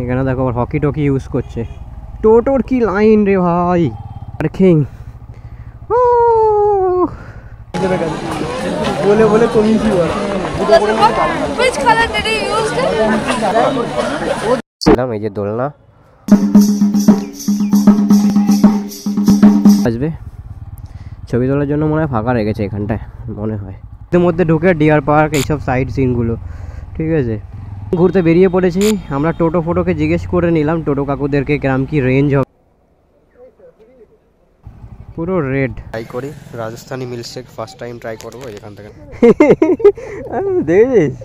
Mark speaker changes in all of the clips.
Speaker 1: এখানে দেখো আবার হকি টকি ইউজ করছে। টোটোর কি লাইন রে ভাই, পার্কিং বলে বলে তুমি কি ছিলাম। এই যে দোলনা আসবে, ছবি তোলার জন্য মনে হয় ফাঁকা রেখেছে এখানটায় মনে হয়। এর মধ্যে ঢুকে ডিয়ার পার্ক এইসব সাইড সিনগুলো, ঠিক আছে। ঘুরতে বেরিয়ে পড়েছি আমরা। টোটো ফোটোকে জিজ্ঞেস করে নিলাম টোটো কাকুদেরকে কিরম কি রেঞ্জ হবে। পুরো রেড। ট্রাই করি Rajasthani milkshake, first time try করবো এখান থেকে। দেখেছিস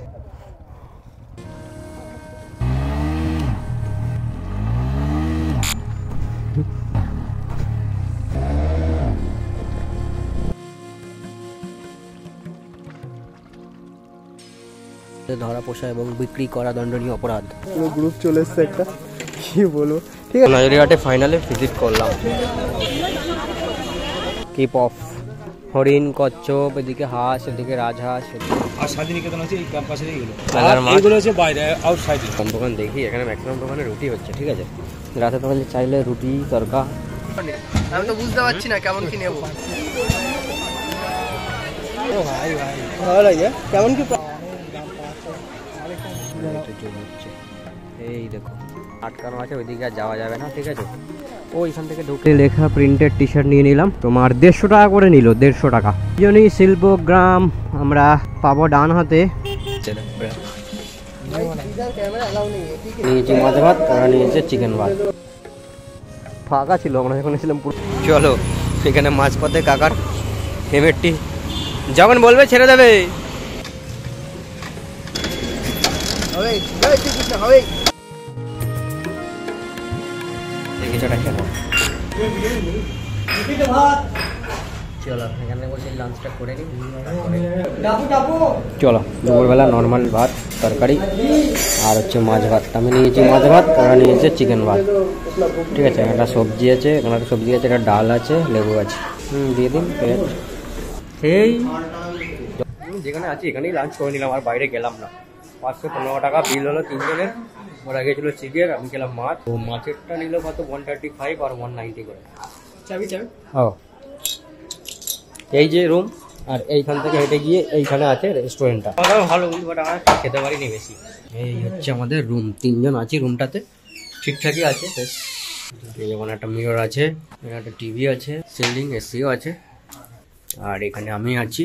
Speaker 1: ধরা পোষা এবং বিক্রি করা দণ্ডনীয় অপরাধ। পুরো গ্রুপ চলে এসছে একটা, কি বলবো। ঠিক আছে, নাজরিহাটে ফাইনালে ভিজিট করলাম। কিপ অফ, হরিণ, কচ্ছপ, এদিকে হাঁস, এদিকে রাজহাঁস,
Speaker 2: আর শান্তিনিকেতন আছে এই ক্যাম্পাসে এইগুলো, আর এইগুলো হচ্ছে বাইরে আউটসাইডে।
Speaker 1: কম দোকান দেখি এখানে ম্যাক্সিমাম দোকানে রুটি হচ্ছে, ঠিক আছে। রাতে তোমাদের চাইলে রুটি তরকা। আমি তো বুঝতে পারছি না কেমন কি নেবো। ভাই ভাই ভালো লাগে কেমন কি। এই দেখো আটকানো আছে, ওইদিকে আর যাওয়া যাবে না, ঠিক আছে। ওইখান থেকে ঢুকে লেখা প্রিন্টেড টি শার্ট নিয়ে নিলাম, তোমার 150 টাকা করে নিল, 150 টাকা। জনি শিল্পগ্রাম আমরা পাবো ডান হাতে। নিয়েছি মাছ ভাত, ওরা নিয়েছে চিকেন ভাত। ফাঁকা ছিল, আমরা যখন এসেছিলাম। চলো এখানে মাঝপথে কাকার হেমেরটি যখন বলবে ছেড়ে দেবে। চলো এখানে বসে লাঞ্চটা করে নিই। চলো দুপুরবেলা নর্মাল ভাত তরকারি আর হচ্ছে মাছ ভাত। আমি নিয়েছি মাছ ভাত, ওরা নিয়েছে চিকেন ভাত, ঠিক আছে। একটা সবজি আছে, এখানে একটা সবজি আছে, একটা ডাল আছে, লেবু আছে। দিয়ে দিন প্লেট। সেই যেখানে আছি এখানেই লাঞ্চ করে নিলাম, আর বাইরে গেলাম না। 515 টাকা বিল হলো তিনজনের। ওরা গেছিলো চিকেন, আমি খেলাম মাছ। তো মাছেরটা নিল কত 135 আর 190 করে। চাবি চাবি ও এই যে রুম, আর এইখান থেকে হেঁটে গিয়ে এইখানে আছে রেস্টুরেন্টটা। ভালো বাট আমরা খেতে পারিনি বেশি। এই হচ্ছে আমাদের রুম, তিনজন আছি রুমটাতে, ঠিকঠাকই আছে। যেমন একটা মিরর আছে, এখানে একটা টিভি আছে, সিলিং এসিও আছে, আর এখানে আমি আছি।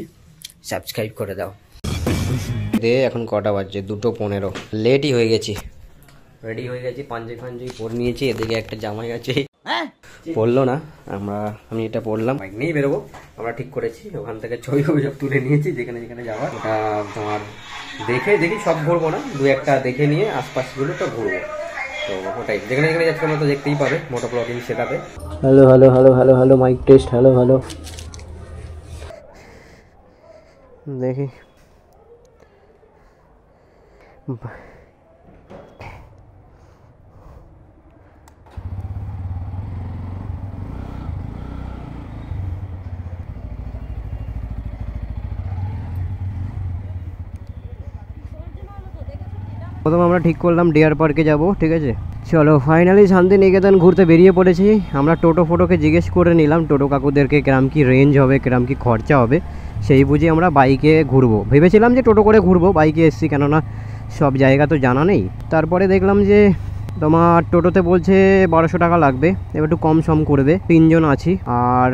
Speaker 1: সাবস্ক্রাইব করে দাও। এখন কটা বাজছে? 2:15। লেটই হয়ে গেছি, রেডি হয়ে গেছি, পাঞ্জাবি ফাঞ্জাবি পরে নিয়েছি। এদিকে একটা জামাই আছে, পড়লো না, আমি এটা পড়লাম। বাইক নিয়েই বেরোবো আমরা ঠিক করেছি। ওখান থেকে ছবি সব তুলে নিয়েছি, যেখানে যেখানে যাওয়ার। ওটা তোমার দেখি সব ঘুরবো না, 2-1টা দেখে নিয়ে আশপাশগুলো তো ঘুরবো। তো ওটাই, যেখানে যেখানে যাচ্ছি আমরা তো দেখতেই পাবে মোটো ব্লগিং সেটাতে। Hello hello hello hello hello mic test, hello hello. দেখি প্রথম আমরা ঠিক করলাম ডিয়ার পার্কে যাব, ঠিক আছে। চলো ফাইনালি শান্তিনিকেতন ঘুরতে বেরিয়ে পড়েছি আমরা। টোটো ফোটোকে জিজ্ঞেস করে নিলাম টোটো কাকুদেরকে কিরম কি রেঞ্জ হবে, কিরম কি খরচা হবে, সেই বুঝে আমরা বাইকে ঘুরবো। ভেবেছিলাম যে টোটো করে ঘুরবো, বাইকে এসছি কেননা সব জায়গা তো জানা নেই। তারপরে দেখলাম যে তোমার টোটোতে বলছে 1200 টাকা লাগবে, এবার একটু কম সম করবে, 3 জন আছি। আর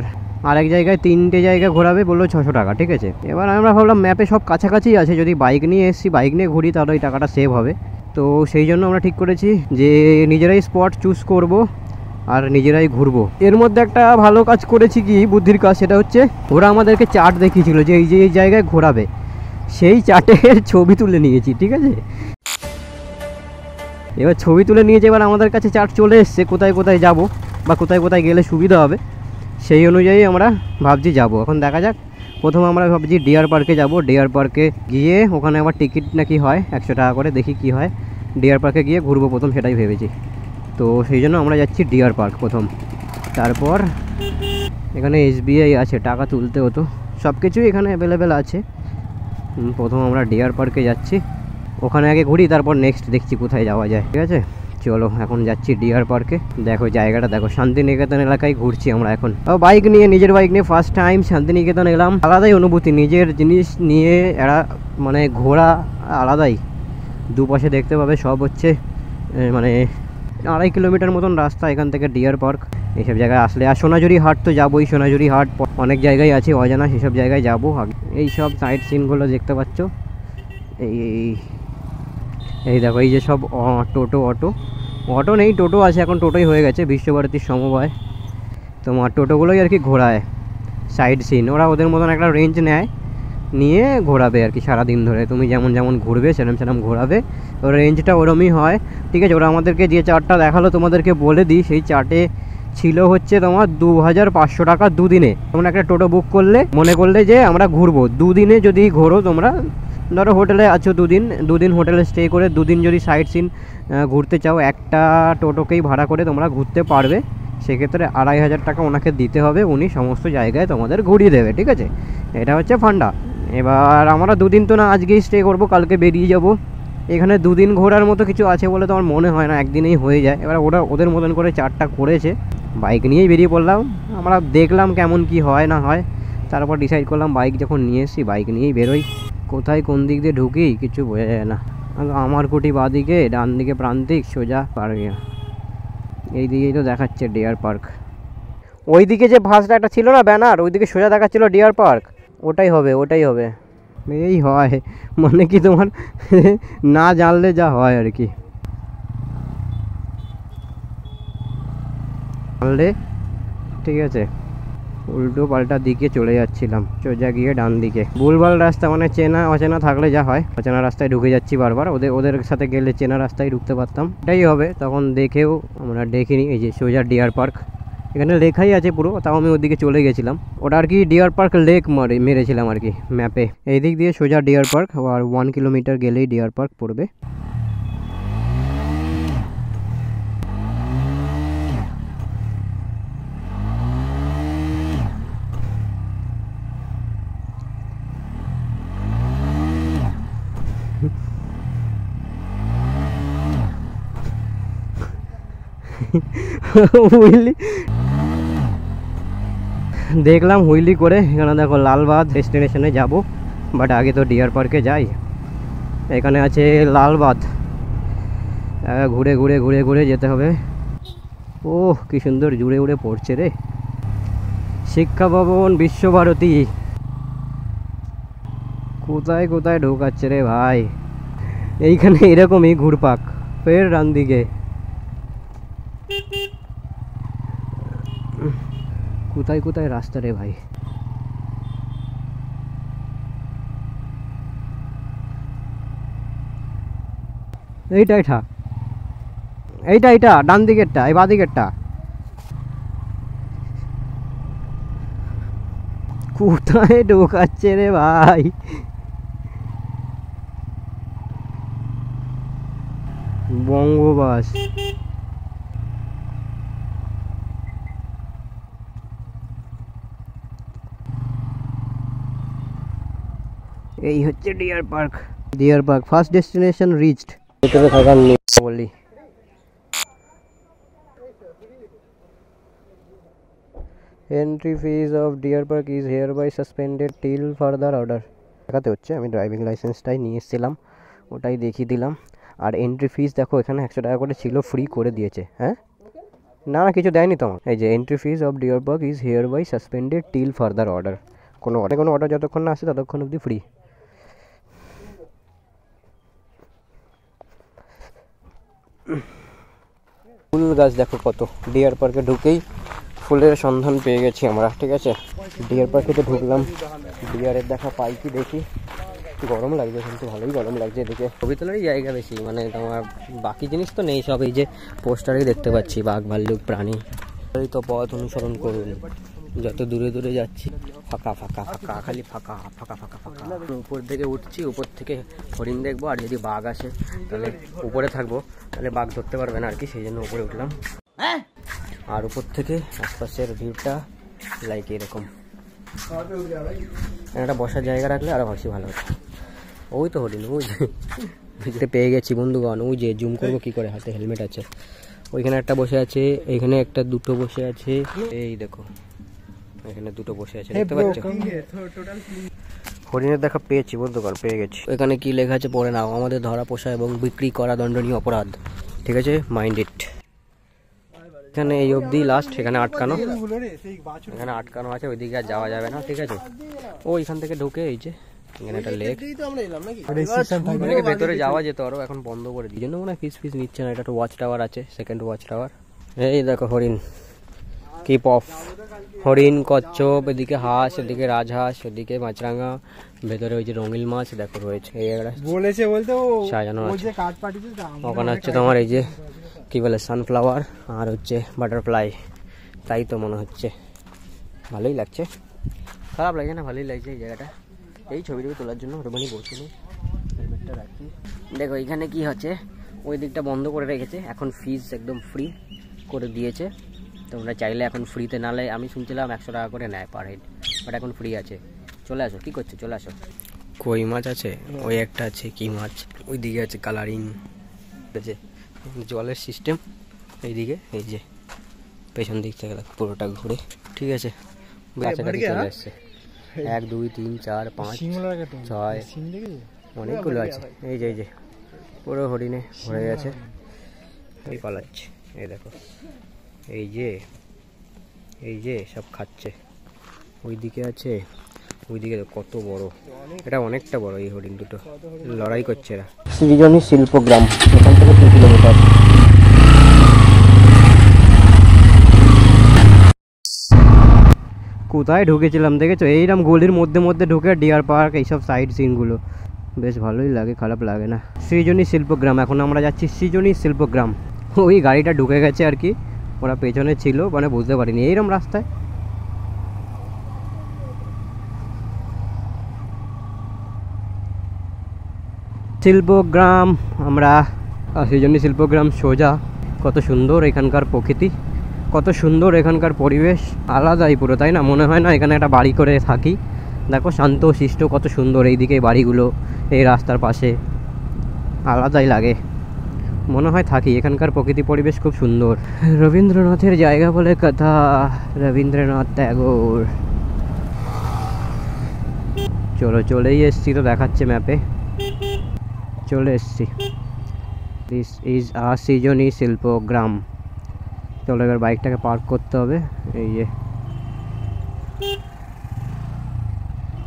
Speaker 1: আরেক জায়গায় 3টে জায়গা ঘোরাবে, বললো 600 টাকা, ঠিক আছে। এবার আমরা ভাবলাম ম্যাপে সব কাছাকাছি আছে, যদি বাইক নিয়ে এসছি, বাইক নিয়ে ঘুরি, তাহলে ওই টাকাটা সেভ হবে। তো সেই জন্য আমরা ঠিক করেছি যে নিজেরাই স্পট চুজ করব আর নিজেরাই ঘুরবো। এর মধ্যে একটা ভালো কাজ করেছি, কি বুদ্ধির কাজ, সেটা হচ্ছে ওরা আমাদেরকে চার্ট দেখিয়েছিল যে এই জায়গায় ঘোরাবে, সেই চার্টের ছবি তুলে নিয়েছি, ঠিক আছে। এবার ছবি তুলে নিয়েছে, এবার আমাদের কাছে চার্ট চলে এসছে কোথায় কোথায় যাব বা কোথায় কোথায় গেলে সুবিধা হবে, সেই অনুযায়ী আমরা ভাবছি যাব। এখন দেখা যাক, প্রথমে আমরা ভাবছি ডিয়ার পার্কে যাব। ডিয়ার পার্কে গিয়ে ওখানে আবার টিকিট নাকি হয় 100 টাকা করে, দেখি কি হয়। ডিয়ার পার্কে গিয়ে ঘুরবো প্রথম, সেটাই ভেবেছি। তো সেই জন্য আমরা যাচ্ছি ডিয়ার পার্ক প্রথম। তারপর এখানে SBI আছে, টাকা তুলতে হতো, সব কিছুই এখানে অ্যাভেলেবেল আছে। প্রথম আমরা ডিয়ার পার্কে যাচ্ছি, ওখানে আগে ঘুরি, তারপর নেক্সট দেখছি কোথায় যাওয়া যায়, ঠিক আছে। চলো এখন যাচ্ছি ডিয়ার পার্কে। দেখো জায়গাটা দেখো, শান্তিনিকেতন এলাকায় ঘুরছি আমরা এখন। বাইক নিয়ে, নিজের বাইক নিয়ে ফার্স্ট টাইম শান্তিনিকেতন এলাম। আলাদাই অনুভূতি, নিজের জিনিস নিয়ে এরা মানে ঘোরা আলাদাই। দুপাশে দেখতে পাবে সব হচ্ছে মানে 2.5 কিলোমিটার মতন রাস্তা এখান থেকে ডিয়ার পার্ক। এইসব জায়গায় আসলে, আর সোনাঝুরি হাট তো যাবোই। সোনাঝুরি হাট অনেক জায়গায় আছে অজানা, সেসব জায়গায় যাবো। এই সব সাইড সিনগুলো দেখতে পাচ্ছ। এই দেখো, এই যে সব অটো নেই, টোটো আছে এখন, টোটোই হয়ে গেছে বিশ্বভারতীর সমবায়। তোমার টোটোগুলোই আর কি ঘোরায় সাইড সিন। ওরা ওদের মতন একটা রেঞ্জ নেয়, নিয়ে ঘোরাবে আর কি সারাদিন ধরে। তুমি যেমন যেমন ঘুরবে সেরকম ঘোরাবে, ওর রেঞ্জটা ওরমই হয়। ঠিক আছে, ওরা আমাদেরকে যে চার্টটা দেখালো তোমাদেরকে বলে দিই, সেই চার্টে ছিল হচ্ছে তোমার 2500 টাকা দুদিনে। তোমরা একটা টোটো বুক করলে, মনে করলে যে আমরা ঘুরবো দুদিনে, যদি ঘোরো তোমরা, ধরো হোটেলে আছো দুদিন হোটেলে স্টে করে দুদিন যদি সাইড সিন ঘুরতে চাও, একটা টোটোকেই ভাড়া করে তোমরা ঘুরতে পারবে। সেক্ষেত্রে 2500 টাকা ওনাকে দিতে হবে, উনি সমস্ত জায়গায় তোমাদের ঘুরিয়ে দেবে। ঠিক আছে, এটা হচ্ছে ফান্ডা। এবার আমরা দুদিন তো না আজকেই স্টে করব, কালকে বেরিয়ে যাব। এখানে দুদিন ঘোরার মতো কিছু আছে বলে তো আমার মনে হয় না, একদিনেই হয়ে যায়। এবার ওরা ওদের মতন করে চারটা করেছে, বাইক নিয়েই বেরিয়ে পড়লাম। আমরা দেখলাম কেমন কি হয় না হয়, তারপর ডিসাইড করলাম বাইক যখন নিয়ে এসেছি বাইক নিয়েই বেরোই। কোথায় কোন দিক দিয়ে ঢুকি কিছু বোঝা যায় না। আমার কুটি বাঁদিকে, ডান দিকে প্রান্তিক, সোজা পার্কে। এই দিকেই তো দেখাচ্ছে ডিয়ার পার্ক। ওই দিকে যে ভাসটা একটা ছিল না ব্যানার, ওই দিকে সোজা দেখাচ্ছিল ডিয়ার পার্ক। ওটাই হবে। এই হয় মানে কি তোমার না জানলে যা হয় আর কি। জানলে ঠিক আছে, উল্টো পাল্টা দিকে চলে যাচ্ছিলাম, সোজা গিয়ে ডান দিকে। ভুলভাল রাস্তা মানে চেনা অচেনা থাকলে যা হয়, অচেনা রাস্তায় ঢুকে যাচ্ছি বারবার। ওদের সাথে গেলে চেনা রাস্তায় ঢুকতে পারতাম, এটাই হবে। তখন দেখেও আমরা দেখিনি, এই যে সোজা ডিয়ার পার্ক এখানে লেখাই আছে পুরো, তাও আমি ওদিকে চলে গেছিলাম। ওটা আর কি ডিয়ার পার্ক লেক মেরেছিলাম আর কি ম্যাপে। এই দিক দিয়ে সোজা ডিয়ার পার্ক, আর 1 কিলোমিটার গেলেই ডিয়ার পার্ক পড়বে। হুইলি দেখলাম, হুইলি করে এখানে দেখো লালবাঁধ ডেস্টিনেশনে যাব। বাট আগে তো ডিয়ার পার্কে যাই। এখানে আছে লালবাঁধ, ঘুরে ঘুরে ঘুরে ঘুরে যেতে হবে। ওহ কি সুন্দর জুড়ে উড়ে পড়ছে রে। শিক্ষা ভবন, বিশ্বভারতী, কোথায় কোথায় ঢোকাচ্ছে রে ভাই। এইখানে এরকমই ঘুরপাক। ফের ডান দিকে, কোথায় কোথায় রাস্তা রে ভাই। এইটা ডান দিকেরটা, এই বাঁ দিকেরটা। কোথায় ঢোকাচ্ছে রে ভাই। বঙ্গবাস, এই হচ্ছে deer park. First destination reached. ভিতরে থাকার বলি entry fees of deer park is hereby suspended till further order. দেখাতে হচ্ছে, আমি ড্রাইভিং লাইসেন্সটাই নিয়ে এসেছিলাম, ওটাই দেখিয়ে দিলাম। আর এন্ট্রি ফিজ দেখো এখানে 100 টাকা করে ছিল, ফ্রি করে দিয়েছে। হ্যাঁ না কিছু দেয়নি তোমার। এই যে entry fees of deer park is hereby suspended till further order. কোনো অর্ডার যতক্ষণ না আসে ততক্ষণ অবধি ফ্রি। ফুল গাছ দেখো কত। ডিয়ার পার্কে ঢুকেই ফুলের সন্ধান পেয়ে গেছি আমরা। ঠিক আছে, ডিয়ার পার্কে তো ঢুকলাম, ডিয়ারের দেখা পাই কি দেখি। গরম লাগছে কিন্তু, ভালোই গরম লাগছে এদিকে। ছবি তোলারই জায়গা বেশি, মানে তোমার বাকি জিনিস তো নেই, সব এই যে পোস্টারেই দেখতে পাচ্ছি বাঘ ভাল্লুক প্রাণী। এই তো পথ অনুসরণ করুন, যত দূরে দূরে যাচ্ছি ফাঁকা ফাঁকা ফাঁকা, খালি ফাঁকা ফাঁকা ফাঁকা ফাঁকা। উপর থেকে উঠছি, উপর থেকে হরিণ দেখবো, আর যদি বাঘ আসে তাহলে উপরে থাকবো, তাহলে বাঘ ধরতে পারবে না আর কি, সেই জন্য উপরে উঠলাম। আর উপর থেকে আশপাশের ভিউটা লাইক এরকম। একটা বসার জায়গা রাখলে আরো বেশি ভালো হতো। ওই তো হরিণ, ওই পেয়ে গেছি বন্ধুগণ। ওই যে জুম করবো কি করে, হাতে হেলমেট আছে। ওইখানে একটা বসে আছে, এইখানে একটা দুটো বসে আছে, এই দেখো এখানে দুটো বসে আছে, দেখতে পাচ্ছ? হরিণের দেখা পেয়েছি বন্ধুগণ, পেয়ে গেছি। এখানে কি লেখা আছে পড়ে নাও। আমাদের ধরা পোষা এবং বিক্রি করা দণ্ডনীয় অপরাধ। ঠিক আছে, মাইন্ড ইট। এখানে এই অবধি লাস্ট, এখানে আটকানো, এখানে আটকানো আছে, ওইদিকে আর যাওয়া যাবে না। ঠিক আছে, ও এখান থেকে ঢুকে এই যে এখানে একটা লেক, ভেতরে যাওয়া যেত আরো, এখন বন্ধ করে দিই জন্য মনে হয় ফিস নিচ্ছে না। এটা একটা ওয়াচ টাওয়ার আছে, সেকেন্ড ওয়াচ টাওয়ার। এই দেখো হরিণ, কিপ অফ। হরিণ, কচ্ছপ, এদিকে হাঁস, এদিকে রাজহাঁস, ওদিকে মাছরাঙা, ভেতরে ওই যে রঙিল মাছ দেখো রয়েছে। এই বলেছে বলতে সাজানো আছে। ওখানে হচ্ছে তোমার এই যে কি বলে সানফ্লাওয়ার, আর হচ্ছে বাটারফ্লাই, তাই তো মনে হচ্ছে। ভালোই লাগছে, খারাপ লাগছে না, ভালোই লাগছে এই জায়গাটা। এই ছবি তোলার জন্য ওরকমই বসিনি, হেলমেটটা রাখি। দেখো এখানে কি হচ্ছে, ওই দিকটা বন্ধ করে রেখেছে, এখন ফিজ একদম ফ্রি করে দিয়েছে। তোমরা চাইলে এখন ফ্রিতে, নালে আমি শুনছিলাম 100 টাকা করে নেয় পার হেড, বাট এখন ফ্রি আছে। চলে আসো, কি করছো, চলে আসো। কই মাছ আছে, ওই একটা আছে কি মাছ, ওই দিকে আছে কালারিং আছে, জলের সিস্টেম এইদিকে, এই যে পেছন দিক থেকে পুরোটা ঘুরে। ঠিক আছে, কাছাকাছি চলে এসছে। 1 2 3 4 5 6 অনেকগুলো আছে। এই যে এই যে পুরো হরিণে ভরে গেছে, এই পালাচ্ছে। এই দেখো এই যে সব খাচ্ছে। ওইদিকে আছে, ওইদিকে কত বড়, এটা অনেকটা বড়। এই হরিণ দুটো লড়াই করছে এরা। সৃজনী শিল্পগ্রাম, এখান থেকে 2 কিলোমিটার। কোথায় ঢুকেছিলাম দেখেছো, এইরকম গলির মধ্যে ঢুকে ডিয়ার পার্ক, এইসব সাইড সিনগুলো বেশ ভালোই লাগে, খারাপ লাগে না। সৃজনী শিল্পগ্রাম, এখন আমরা যাচ্ছি সৃজনী শিল্পগ্রাম। ওই গাড়িটা ঢুকে গেছে আর কি, ওরা পেছনে ছিল, মানে বুঝতে পারিনি এইরকম রাস্তায়। শিল্পগ্রাম আমরা, সৃজনী শিল্পগ্রাম সোজা। কত সুন্দর এখানকার প্রকৃতি, কত সুন্দর এখানকার পরিবেশ, আলাদাই পুরো, তাই না? মনে হয় না এখানে একটা বাড়ি করে থাকি। দেখো শান্ত শিষ্ট, কত সুন্দর এইদিকে বাড়িগুলো, এই রাস্তার পাশে, আলাদাই লাগে, মনে হয় থাকি। এখানকার প্রকৃতি পরিবেশ খুব সুন্দর। রবীন্দ্রনাথের জায়গা বলে কথা, রবীন্দ্রনাথ ট্যাগোর। চলেই এসছি তো, দেখাচ্ছে ম্যাপে, চলে এসছি। This is a Srijani Shilpagram. চলো এবার বাইকটাকে পার্ক করতে হবে। এই যে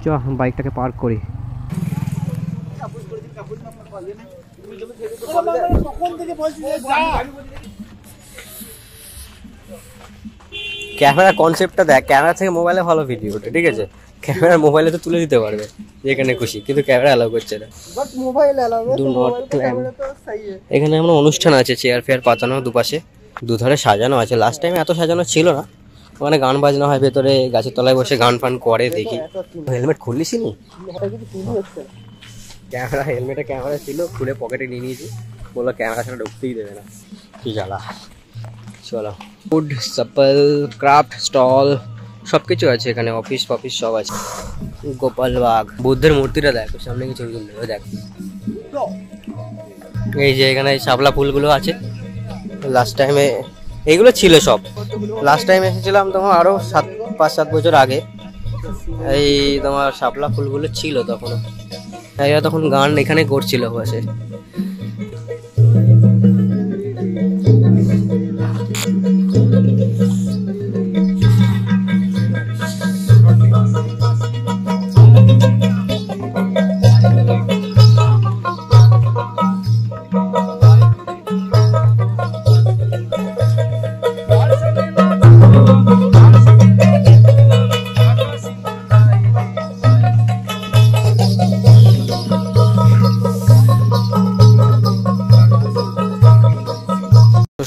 Speaker 1: চ, বাইকটাকে পার্ক করি। ক্যামেরা কনসেপ্টটা দেখ, ক্যামেরা থেকে মোবাইলে ভালো ভিডিও ওঠে। ঠিক আছে, ক্যামেরা মোবাইলে তো তুলে দিতে পারবে যেখানে খুশি, কিন্তু ক্যামেরা অ্যালাউ করছে না। এখানে আমরা অনুষ্ঠান আছে, চেয়ার ফেয়ার পাতানো, দুপাশে দুধারে সাজানো আছে। লাস্ট টাইম এত সাজানো ছিল না, ওখানে গান বাজনা হয়, ভেতরে গাছের তলায় বসে গান ফান করে দেখি। হেলমেট খুললিস নি? ক্যামেরা, হেলমেটে ক্যামেরা ছিল, খুলে পকেটে নিয়ে নিয়েছি, বললো ক্যামেরা ছাড়া ঢুকতেই দেবে না। কি জ্বালা। চলো, ফুড, সাপল, ক্রাফট স্টল সব কিছু আছে এখানে, অফিস ফফিস সব আছে। গোপালবাগ, বুদ্ধের মূর্তিটা দেখো সামনে, কিছু ছবি তুলতে দেখ। এই যে এখানে শাপলা ফুলগুলো আছে, লাস্ট টাইমে এইগুলো ছিল সব। লাস্ট টাইম এসেছিলাম তোমার আরো 5-7 বছর আগে, এই তোমার শাপলা ফুলগুলো ছিল তখন। এরা তখন গান এখানে করছিল বসে।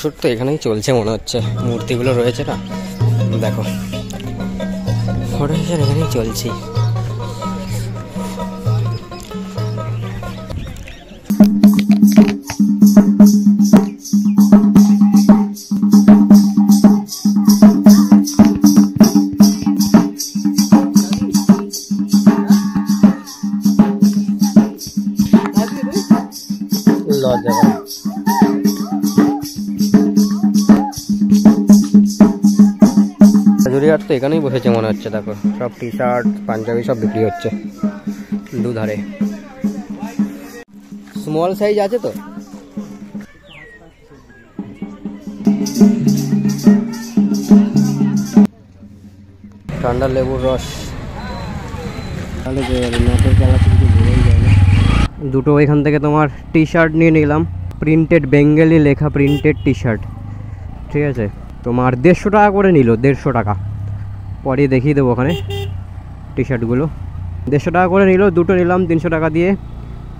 Speaker 1: শুট তো এখানেই চলছে মনে হচ্ছে, মূর্তিগুলো রয়েছে না, দেখো ফটো সেশন এখানেই চলছে। সোনাঝুরি হাট তো এখানেই বসেছে মনে হচ্ছে, দেখো সব টি শার্ট পাঞ্জাবি সব বিক্রি হচ্ছে দুধারে। স্মল সাইজ আছে তো? ঠান্ডা লেবুর রস তাহলে দুটো এখান থেকে তোমার টি শার্ট নিয়ে নিলাম, প্রিন্টেড বেঙ্গলি লেখা প্রিন্টেড টি শার্ট, ঠিক আছে। তোমার 150 টাকা করে নিল, 150 টাকা। পরে দেখিয়ে দেবো ওখানে টি শার্টগুলো। 150 টাকা করে নিল, দুটো নিলাম 300 টাকা দিয়ে।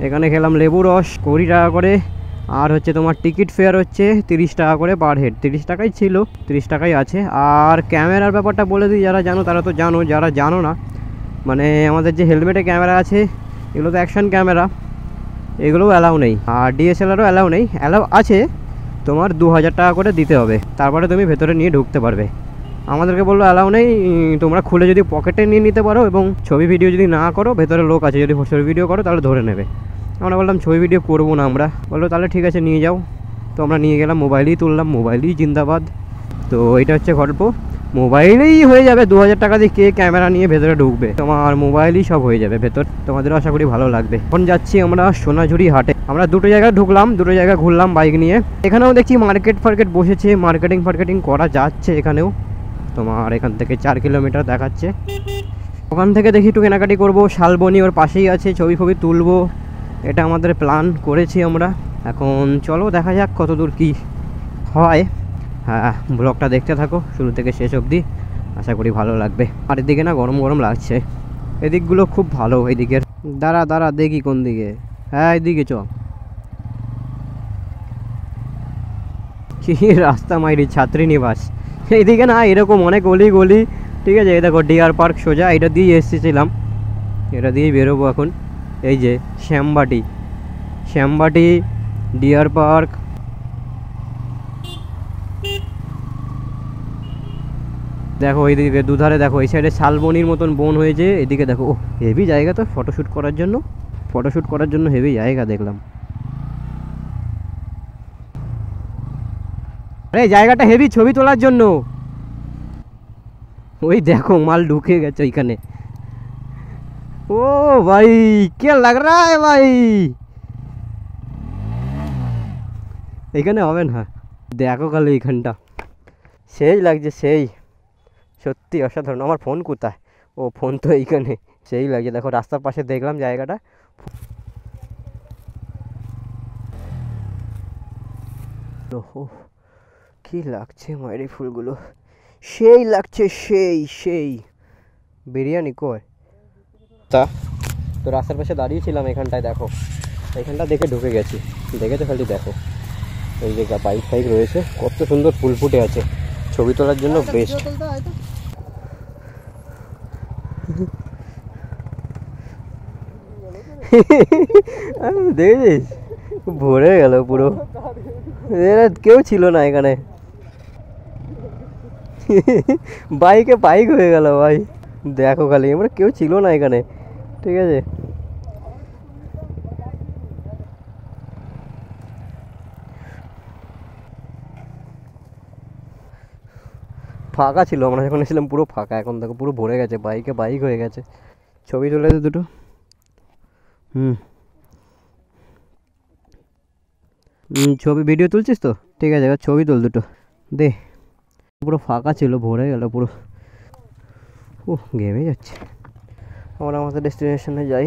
Speaker 1: এখানে খেলাম লেবু রস 20 টাকা করে। আর হচ্ছে তোমার টিকিট ফেয়ার হচ্ছে 30 টাকা করে পার হেড। 30 টাকাই ছিল, 30 টাকাই আছে। আর ক্যামেরার ব্যাপারটা বলে দিই, যারা জানো তারা তো জানো, যারা জানো না মানে আমাদের যে হেলমেটে ক্যামেরা আছে এগুলো তো অ্যাকশন ক্যামেরা, এগুলোও অ্যালাউ নেই। আর ডিএসএলআরও অ্যালাউ নেই, অ্যালাউ আছে তোমার 2000 টাকা করে দিতে হবে, তারপরে তুমি ভেতরে নিয়ে ঢুকতে পারবে। আমাদেরকে বললো অ্যালাউ নেই, তোমরা খুলে যদি পকেটে নিয়ে নিতে পারো এবং ছবি ভিডিও যদি না করো, ভেতরে লোক আছে, যদি ছবি ভিডিও করো তাহলে ধরে নেবে। আমরা বললাম ছবি ভিডিও করবো না আমরা, বললো তাহলে ঠিক আছে নিয়ে যাও। তো আমরা নিয়ে গেলাম, মোবাইলই তুললাম, মোবাইলই জিন্দাবাদ। তো এটা হচ্ছে গল্প, মোবাইলেই হয়ে যাবে 2000 টাকা দিয়ে। কে ক্যামেরা নিয়ে ভেতরে ঢুকবে? তোমার মোবাইলই সব হয়ে যাবে ভেতর। তোমাদেরও আশা করি ভালো লাগবে। এখন যাচ্ছি আমরা সোনাঝুরি হাটে। আমরা দুটো জায়গায় ঢুকলাম, দুটো জায়গায় ঘুরলাম বাইক নিয়ে। এখানেও দেখছি মার্কেট ফার্কেট বসেছে, মার্কেটিং করা যাচ্ছে এখানেও। তোমার এখান থেকে 4 কিলোমিটার দেখাচ্ছে। ওখান থেকে দেখি একটু কেনাকাটি করবো। শালবনি ওর পাশেই আছে, ছবি ফবি তুলবো, এটা আমাদের প্ল্যান করেছি আমরা। এখন চলো দেখা যাক কত দূর কী হয়। হ্যাঁ, ব্লগটা দেখতে থাকো শুরু থেকে শেষ অবধি, আশা করি ভালো লাগবে। আর এদিকে না গরম গরম লাগছে, এদিকগুলো খুব ভালো। এদিকের দাঁড়া দেখি কোন দিকে। হ্যাঁ এদিকে চ। কি রাস্তা মাইরি, ছাত্রী নিবাস। এইদিকে না এরকম অনেক গলি গলি, ঠিক আছে। এই দেখো ডিয়ার পার্ক সোজা, এটা দিয়েই এসেছিলাম, এটা দিয়েই বেরোবো এখন। এই যে শ্যামবাটি ডিয়ার পার্ক। দেখো এইদিকে দুধারে দেখো, এই সাইডে শালবনির মতন বন হয়েছে, এদিকে দেখো। ও হেভি জায়গা তো ফটোশ্যুট করার জন্য হেভি জায়গা দেখলাম। আরে জায়গাটা হেভি ছবি তোলার জন্য। ওই দেখো মাল ঢুকে গেছে ওইখানে। ও ভাই কে লাগ রা হ্যায় ভাই, এইখানে হবে না। দেখো খালি এইখানটা সেই লাগছে, সেই সত্যি অসাধারণ। আমার ফোন কোথায়? ও ফোন তো এইখানে। সেই লাগছে দেখো, রাস্তার পাশে দেখলাম জায়গাটা। ওহো কি লাগছে মায়েরি ফুলগুলো, সেই লাগছে, সেই বিরিয়ানি কই তা। তো রাস্তার পাশে দাঁড়িয়েছিলাম এখানটায়, দেখো এইখানটা দেখে ঢুকে গেছি। দেখেছো খালি দেখো, এই যে বাইক ফাইক রয়েছে, কত সুন্দর ফুল ফুটে আছে, ছবি তোলার জন্য বেস্ট। দেখেছিস ভরে গেল পুরো, কেউ ছিল না এখানে। বাইক হয়ে গেল ভাই, দেখো খালি আমরা কেউ ছিল না এখানে, ঠিক আছে। ফাঁকা ছিল, আমরা যখন এসেছিলাম পুরো ফাঁকা, এখন দেখো পুরো ভরে গেছে, বাইক হয়ে গেছে। ছবি তুলে দে দুটো। ছবি ভিডিও তুলছিস তো, ঠিক আছে এবার ছবি তুল দুটো দে। পুরো ফাঁকা ছিল, ভরে গেল পুরো। ও ঘেমে যাচ্ছে। আমরা আমাদের ডেস্টিনেশনে যাই,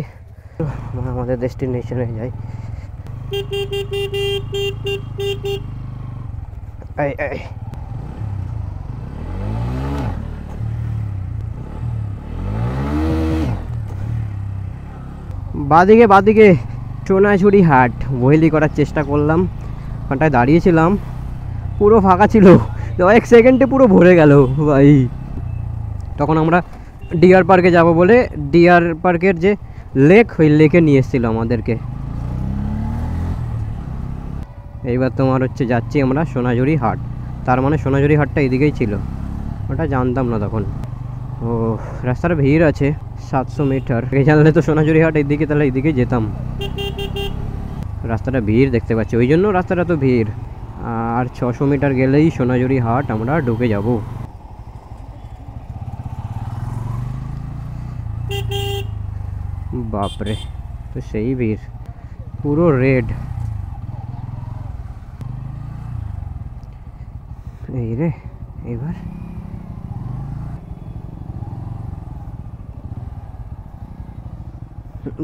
Speaker 1: বাদিকে সোনাঝুরি হাট বহেলি করার চেষ্টা করলাম। ওখানটায় দাঁড়িয়েছিলাম, পুরো ফাঁকা ছিল, 1 সেকেন্ডে পুরো ভরে গেল ভাই। তখন আমরা ডিয়ার পার্কে যাব বলে, ডিয়ার পার্কের যে লেক, ওই লেকে নিয়ে এসেছিল আমাদেরকে। এইবার তোমার হচ্ছে যাচ্ছি আমরা সোনাঝুরি হাট। তার মানে সোনাঝুরি হাটটা এদিকেই ছিল, ওটা জানতাম না তখন। ও রাস্তাটা ভিড় আছে 700 মিটার, এই জানলে তো সোনাঝুরি হাট এইদিকে, তাহলে এইদিকেই যেতাম। রাস্তাটা ভিড় দেখতে পাচ্ছি, ওই জন্য রাস্তাটা তো ভিড়। আর 600 মিটার গেলেই সোনাঝুরি হাট আমরা ঢুকে যাব। বাপরে, তো সেই ভিড়, পুরো রেড। এই রে, এবার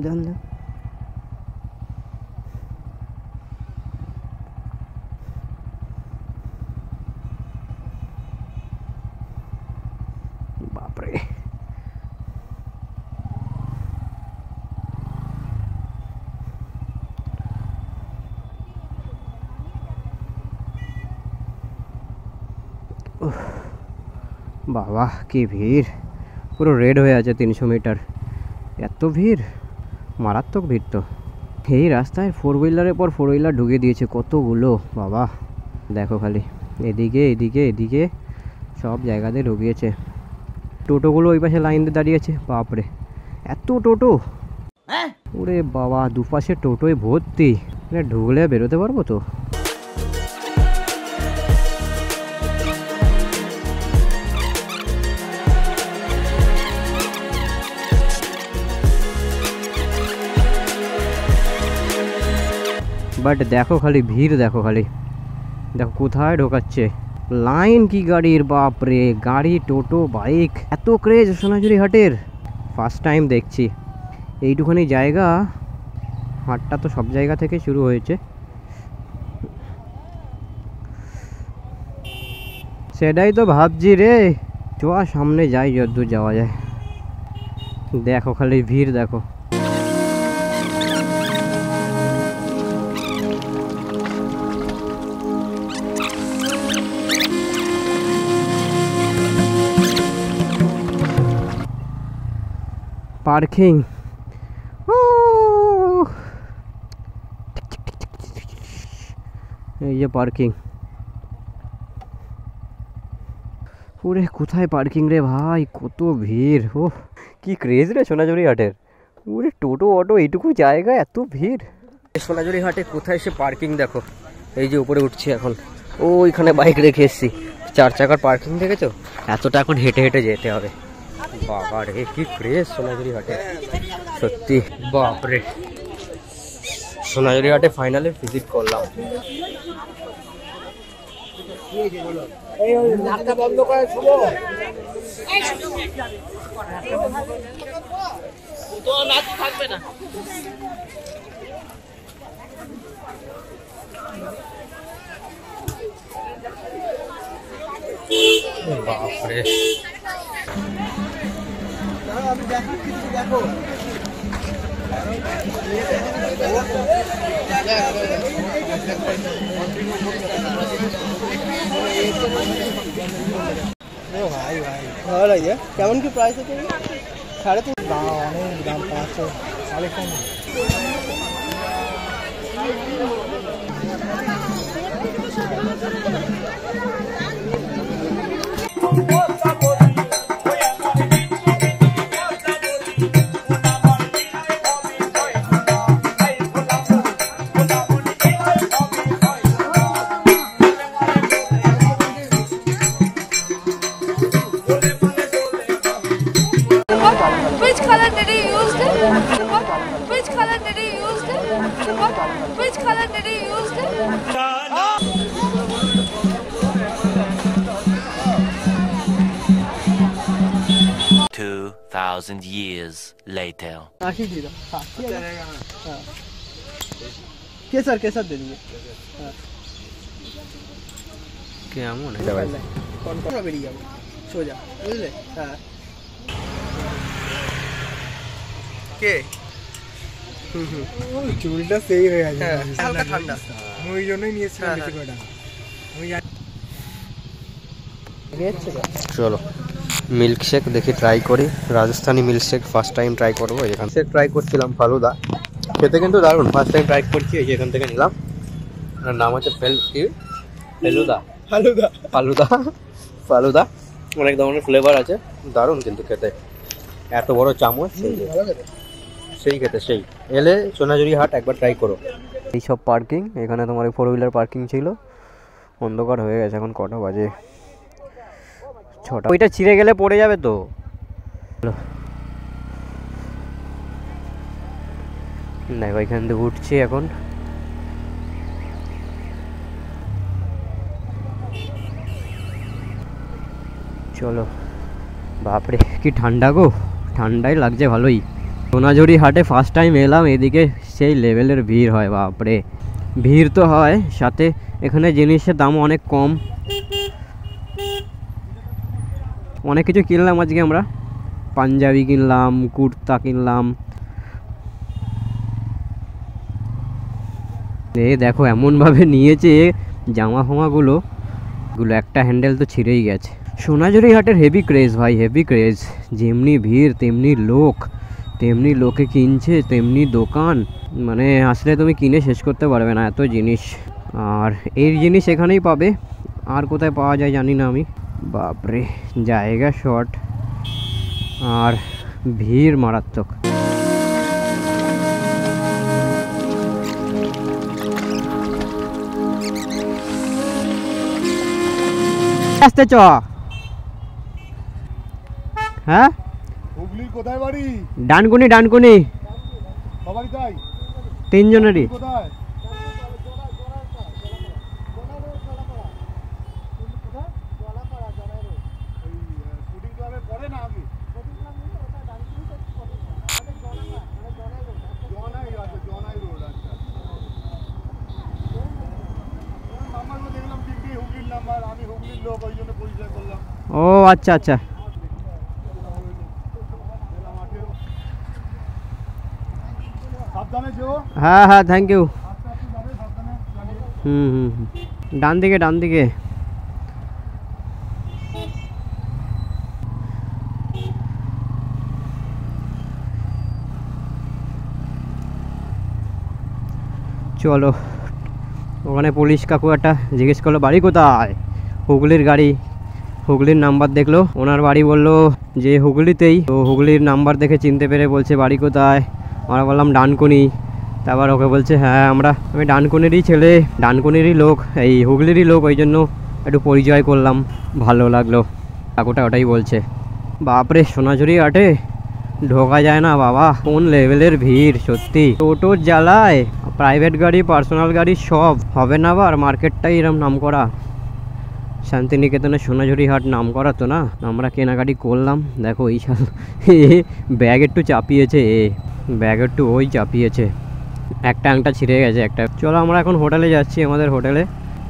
Speaker 1: যান যান। বাপরে, বাবা কি ভিড়, পুরো রেড হয়ে আছে 300 মিটার, এত ভিড়, মারাত্মক ভিড়। তো এই রাস্তায় 4 হুইলারের পর 4 হুইলার ঢুকিয়ে দিয়েছে কতগুলো, বাবা দেখো খালি, এদিকে এদিকে এদিকে সব জায়গাতে ঢুকিয়েছে। টোটোগুলো ওই পাশে লাইন দিয়ে দাঁড়িয়েছে, বাপরে এত টোটো, ওরে বাবা দুপাশে টোটোয় ভর্তি, ঢুকলে বেরোতে পারবো তো? বাট দেখো খালি ভিড়, দেখো খালি, দেখো কোথায় ঢোকাচ্ছে, লাইন কি গাড়ির, বাপরে গাড়ি টোটো বাইক, এত ক্রেজ সোনাঝুরি হাটের, ফার্স্ট টাইম দেখছি এইটুখানি জায়গা। হাটটা তো সব জায়গা থেকে শুরু হয়েছে, সেটাই তো ভাবছি রে, চ সামনে যাই যতদূর যাওয়া যায়। দেখো খালি ভিড়, দেখো পার্কিং, এই যে পার্কিং, ওরে কোথায় পার্কিং রে ভাই, কত ভিড়, ও কি ক্রেজ রে সোনাঝুরি হাটের, ওরে টোটো অটো এইটুকু জায়গা এত ভিড়। সোনাঝুরি হাটে কোথায় সে পার্কিং দেখো, এই যে উপরে উঠছি এখন, ওইখানে বাইক রেখে এসছি, 4 চাকার পার্কিং দেখেছো, এতটা এখন হেঁটে হেঁটে যেতে হবে। বাবা রে কি ক্রেজ সোনাঝুরি হাটে, সত্যি বাপরে। সোনাঝুরি হাটে ফাইনালি ভিজিট করলাম। বন্ধ করে থাকবে না, বাপরে দেখো ভাই ভাই ভালো লাগে, কেমন কি প্রাইস আছে? 3.5 দাম, অনেক দাম, 500 সাড়ে কম।
Speaker 3: Which color did he use? Which color did he use? Which color did he use?
Speaker 4: 2,000 years later.
Speaker 5: केसर केसर दे दीजिए।
Speaker 1: কেমন এটা ভাই,
Speaker 5: कौन कौन बेरिए जाओ सोजा বুঝলে? হ্যাঁ কে চুলটা সেই হয়ে আছে, হালকা ঠান্ডা, আমি ওই জন্যই নিয়েছিলাম বেশি করে টাকা।
Speaker 1: চলো মিল্কশেক দেখি ট্রাই করি, Rajasthani milkshake first time try করবো। এখান থেকে ট্রাই করছিলাম ফালুদা, খেতে কিন্তু দারুণ, ফার্স্ট টাইম ট্রাই করছি, এই যে এখান থেকে নিলাম, নাম হচ্ছে ফেলুদা, ফালুদা ফালুদা ফালুদা, অনেক ধরনের ফ্লেভার আছে, দারুণ কিন্তু খেতে, এত বড় চামচ, সেই খেতে সেই। এলে সোনাঝুরি হাট একবার ট্রাই করো। এই সব পার্কিং, এখানে তোমার 4 হুইলার পার্কিং ছিল, অন্ধকার হয়ে গেছে, এখন কটা বাজে? 6টা। ওইটা ছিঁড়ে গেলে পড়ে যাবে তো। দেখো এখান থেকে উঠছি এখন। চলো। বাপরে কি ঠান্ডা গো, ঠান্ডাই লাগছে ভালোই। সোনাঝুরি হাটে ফার্স্ট টাইম এলাম, এদিকে সেই লেভেলের ভিড় হয়। বাপরে ভিড় তো হয়, সাথে এখানে জিনিসের দাম অনেক কম। অনেক কিছু কিনলাম আজকে আমরা, পাঞ্জাবি কিনলাম, কুর্তা কিনলাম। দেখো এমনভাবে নিয়েছে জামা ফামাগুলো, একটা হ্যান্ডেল তো ছিঁড়েই গেছে। সোনাঝুরি হাটের হেভি ক্রেজ ভাই, হেভি ক্রেজ। যেমনি ভিড় তেমনি লোক, তেমনি লোকে কিনছে তেমনি দোকান, মানে আসলে তুমি কিনে শেষ করতে পারবে না এত জিনিস। আর এই জিনিস এখানেই পাবে, আর কোথায় পাওয়া যায় জানি না আমি। বাপরে জায়গা শর্ট আর ভিড় মারাত্মক। আসতে চ। হ্যাঁ
Speaker 5: হুগলির কোথায় বাড়ি?
Speaker 1: ডানকুনি, ডানকুনি।
Speaker 5: সবারই তাই?
Speaker 1: 3 জনেরই।
Speaker 5: কোথায়?
Speaker 1: ও আচ্ছা আচ্ছা। হ্যাঁ হ্যাঁ থ্যাংক ইউ। ডান দিকে, ডান দিকে। চলো। ওখানে পুলিশ কাকু একটা জিজ্ঞেস করলো বাড়ি কোথায়, হুগলির গাড়ি, হুগলির নাম্বার দেখলো, ওনার বাড়ি বললো যে হুগলিতেই। তো হুগলির নাম্বার দেখে চিনতে পেরে বলছে বাড়ি কোথায়। আমরা বললাম ডানকুনি। তারপর ওকে বলছে হ্যাঁ আমি ডানকুনিরই ছেলে, ডানকুনিরই লোক, এই হুগলিরই লোক, ওই জন্য একটু পরিচয় করলাম, ভালো লাগলো। কাকুটা ওটাই বলছে। বাপরে সোনাঝুরি হাটে ঢোকা যায় না বাবা, কোন লেভেলের ভিড় সত্যি। টোটোর জ্বালায় প্রাইভেট গাড়ি, পার্সোনাল গাড়ি সব হবে না। আবার মার্কেটটাই এরম নাম করা, শান্তিনিকেতনের সোনাঝুরি হাট নাম করা তো না। আমরা কেনাকাটি করলাম। দেখো এই সাল ব্যাগ একটু চাপিয়েছে, ব্যাগ একটু ওই চাপিয়েছে, একটা আংটা ছিঁড়ে গেছে একটা। চলো আমরা এখন হোটেলে যাচ্ছি, আমাদের হোটেলে।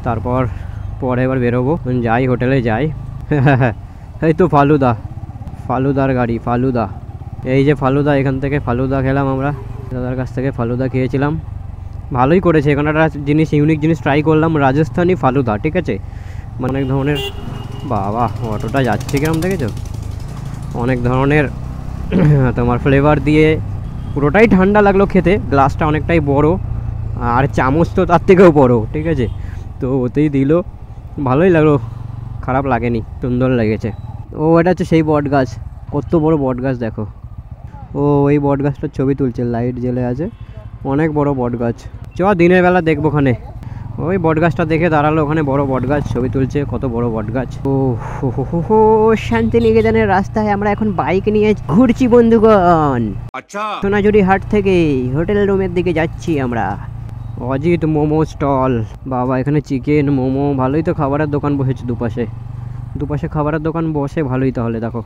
Speaker 1: তারপর পরে এবার বেরোবো, যাই হোটেলে যাই। এই তো ফালুদা, ফালুদার গাড়ি, ফালুদা। এই যে ফালুদা, এখান থেকে ফালুদা খেলাম আমরা, দাদার কাছ থেকে ফালুদা খেয়েছিলাম, ভালোই করেছে। এখানে একটা জিনিস, ইউনিক জিনিস ট্রাই করলাম, রাজস্থানি ফালুদা, ঠিক আছে। অনেক ধরনের, বাবা অটোটা যাচ্ছে কিরম দেখেছো, অনেক ধরনের তোমার ফ্লেভার দিয়ে, পুরোটাই ঠান্ডা লাগলো খেতে। গ্লাসটা অনেকটাই বড়, আর চামচ তো তার থেকেও বড়, ঠিক আছে। তো ওতেই দিল, ভালোই লাগলো, খারাপ লাগেনি, সুন্দর লেগেছে। ও এটা হচ্ছে সেই বট গাছ, কত বড় বট গাছ দেখো। ও ওই বট গাছটার ছবি তুলছে, লাইট জ্বেলে আছে, অনেক বড় বট গাছ। চ দিনের বেলা দেখবো ওখানে। ওই বট গাছটা দেখে দাঁড়ালো, ওখানে বড় বট গাছ, ছবি তুলছে, কত বড় বট গাছ। ও হো শান্তিনিকেতনের রাস্তায় আমরা এখন বাইক নিয়ে ঘুরছি বন্ধুগণ। আচ্ছা, সোনাঝুরি হাট থেকে হোটেল রুমের দিকে যাচ্ছি আমরা। অজিত মোমো স্টল, বাবা এখানে চিকেন মোমো, ভালোই তো খাবারের দোকান বসেছে দুপাশে, দুপাশে খাবারের দোকান বসে ভালোই। তাহলে দেখো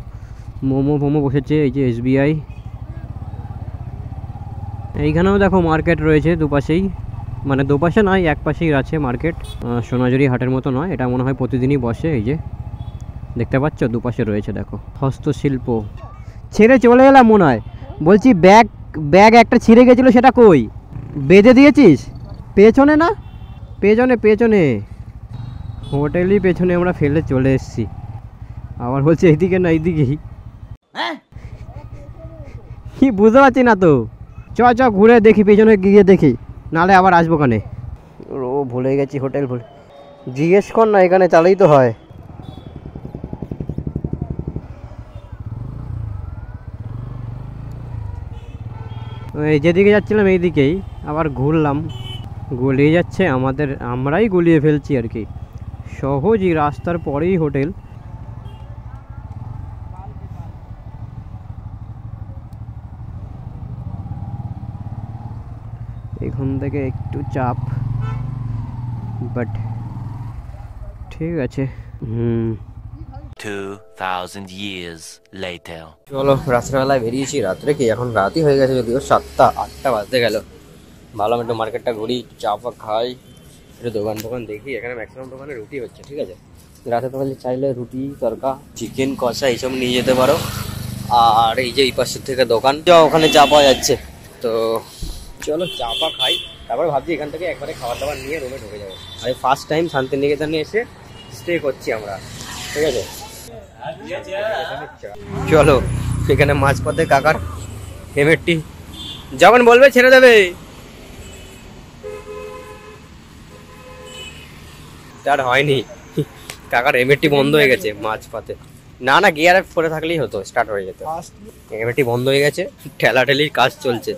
Speaker 1: মোমো ফোমো বসেছে, এই যে SBI। এইখানেও দেখো মার্কেট রয়েছে দুপাশেই, মানে দুপাশে নয় এক পাশেই আছে মার্কেট। সোনাঝুরি হাটের মতো নয়, এটা মনে হয় প্রতিদিনই বসে। এই যে দেখতে পাচ্ছ দুপাশে রয়েছে, দেখো হস্তশিল্প। ছেড়ে চলে এলাম মনে হয়, বলছি ব্যাগ ব্যাগ একটা ছিঁড়ে গেছিলো, সেটা কই বেঁধে দিয়েছিস? পেছনে না, পেছনে পেছনে, হোটেলই পেছনে আমরা ফেলে চলে এসেছি। আবার বলছে এইদিকে না এইদিকেই, কি বুঝতে পারছি না তো। চ চ ঘুরে দেখি, পেছনে গিয়ে দেখি, নালে আবার আসবো ওখানে। ও ভুলে গেছি হোটেল, ভুলে জিজ্ঞেস কর না, এখানে চালেই তো হয়। এই যেদিকে যাচ্ছিলাম এই দিকেই আবার ঘুরলাম, গুলিয়ে যাচ্ছে আমাদের, আমরাই গুলিয়ে ফেলছি আর কি। সহজই রাস্তার পরেই হোটেল। থেকে একটু চাপ, বাট ঠিক আছে।
Speaker 4: 2000 years later.
Speaker 1: চলো রাত্রেবেলায় বেরিয়েছি, রাত্রে কি এখন রাতই হয়ে গেছে, যদিও 7টা-8টা বাজতে গেল। ভাবলাম একটু মার্কেটটা ঘুরি, চা ফা খাই, একটু দোকান দেখি। এখানে ম্যাক্সিমাম দোকানে রুটি হচ্ছে, ঠিক আছে। রাতে তোমাদের চাইলে রুটি, তরকা, চিকেন কষা এইসব নিয়ে যেতে পারো। আর এই যে এই পাশের থেকে দোকান, ওখানে চা পাওয়া যাচ্ছে। তো চলো চা পা খাই, তারপরে ভাবছি এখান থেকে একবারে খাবার দাবার নিয়ে রুমে ঢুকে যাবো। আর ফার্স্ট টাইম শান্তিনিকেতনে এসে স্টে করছি আমরা, ঠিক আছে। চলো এখানে মাঝপথে কাকার হেমেটটি যখন বলবে ছেড়ে দেবে, তার হয়নি। কাকার হেমেটটি বন্ধ হয়ে গেছে মাঝপথে। না গিয়ারে পরে থাকলেই হতো, স্টার্ট হয়ে যেত। হেমেটটি বন্ধ হয়ে গেছে, ঠেলাঠেলির কাজ চলছে।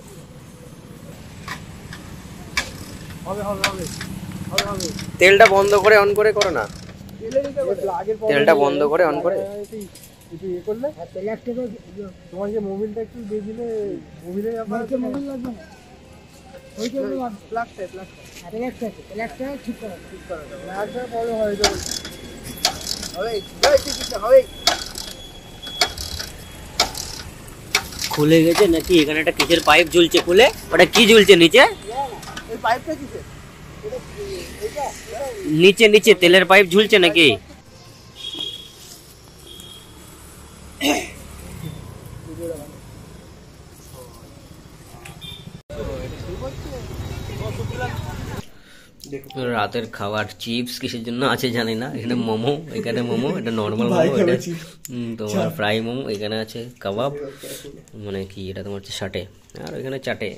Speaker 1: তেলটা বন্ধ করে অন করে করো না, তেলটা বন্ধ করে অন করে।
Speaker 5: তোমার যে মোবিলটা একটু দিয়ে দিলে, মোবিলে মোবিল লাগবে না,
Speaker 1: খুলে গেছে নাকি? এখানে একটা কিসের পাইপ ঝুলছে খুলে, ওটা কি ঝুলছে নিচে? নিচে তেলের পাইপ ঝুলছে নাকি? রাতের খাবার চিপস কিসের জন্য আছে জানি না। এখানে মোমো, এখানে মোমো, এটা নর্মাল মোমো, এটা তোমার ফ্রাই মোমো। এখানে আছে কাবাব, মানে কি এটা তোমার হচ্ছে শাটে, আর এখানে চাটে।